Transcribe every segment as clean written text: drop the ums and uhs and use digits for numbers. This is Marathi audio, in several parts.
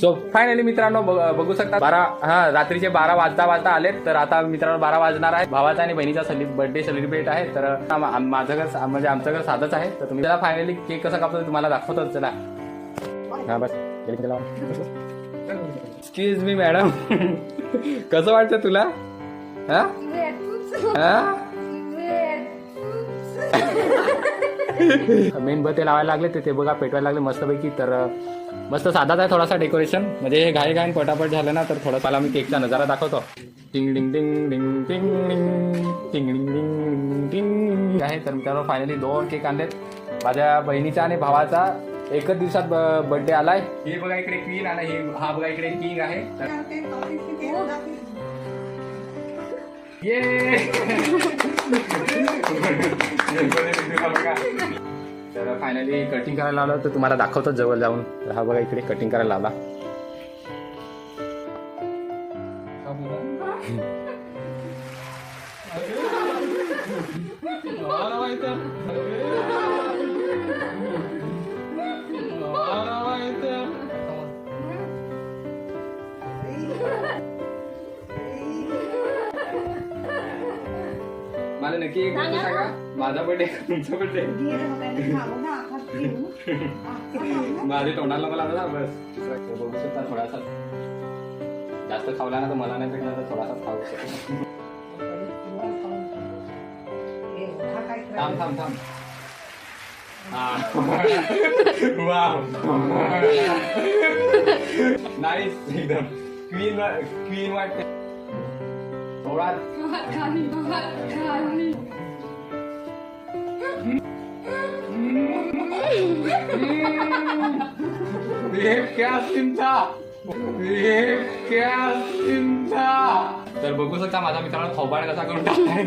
सो फायनली मित्रांनो बघू शकता रात्रीचे 12 वाजता आलेत. तर आता मित्रांनो 12 वाजणार आहे. भावाचा आणि बहिणीचा बर्थडे सेलिब्रेट आहे. तर माझं घर म्हणजे आमचं घर साधंच आहे. तर तुम्ही त्याला फायनली केक कसा कापतो तुम्हाला दाखवतो. चला हा बस एक्सक्यूज मी मॅडम कसं वाटतं तुला? मेन बत्ती लावायला लागले ते बघा पेटवायला लागले मस्तपैकी. तर मस्त साधाच आहे थोडासा डेकोरेशन. म्हणजे हे घाई पटापट झालं ना तर थोडं मला मी केकचा नजारा दाखवतो. टिंग डिंग डिंग डिंग टिंग डिंग टिंग डिंग डिंग टिंग आहे. तर मित्रांनो फायनली 2 केक आणलेत माझ्या बहिणीचा आणि भावाचा. एकच दिवसात बर्थडे आलाय. हे बघा इकडे क्वीन आणि हा बघा इकडे किंग आहे. तर फायनली कटिंग करायला लावलं तर तुम्हाला दाखवतो जवळ जाऊन. तर हा बघा इकडे कटिंग करायला लावला. मला नक्की एक गोष्ट सांगा, माझा बर्थडे तुमचा बर्थडे माझे तोंडाला मला आता बस बघू शकता. थोडासा जास्त खावला ना तर मला नाही भेटणार तर थोडासा खाऊ शकतो. थांब नाईस एकदम क्वीन वाटते. थोडा क्या सीन था. तर बघू शकता माझा मित्रांनो थोबाड कसा करून टाकलाय.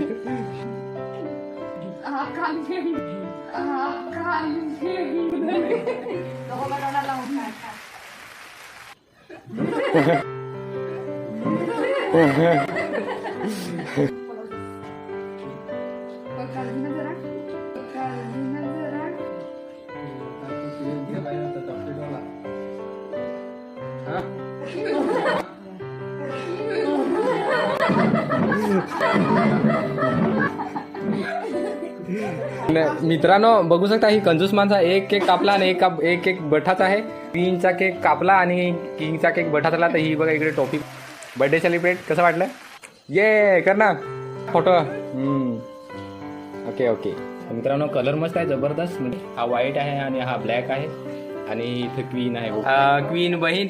मित्रांनो बघू शकता ही कंजूस माणसा. एक केक कापला आणि एक केक बठाचा आहे. क्वीनचा केक कापला आणि किंगचा केक बठाचा. तर ही बघा इकडे टॉपिक बर्थडे सेलिब्रेट कसं वाटलं. ये कर ना फोटो. ओके मित्रांनो कलर मस्त आहे जबरदस्त. म्हणजे हा व्हाईट आहे आणि हा ब्लॅक आहे आणि इथे क्वीन आहे. क्वीन बहीण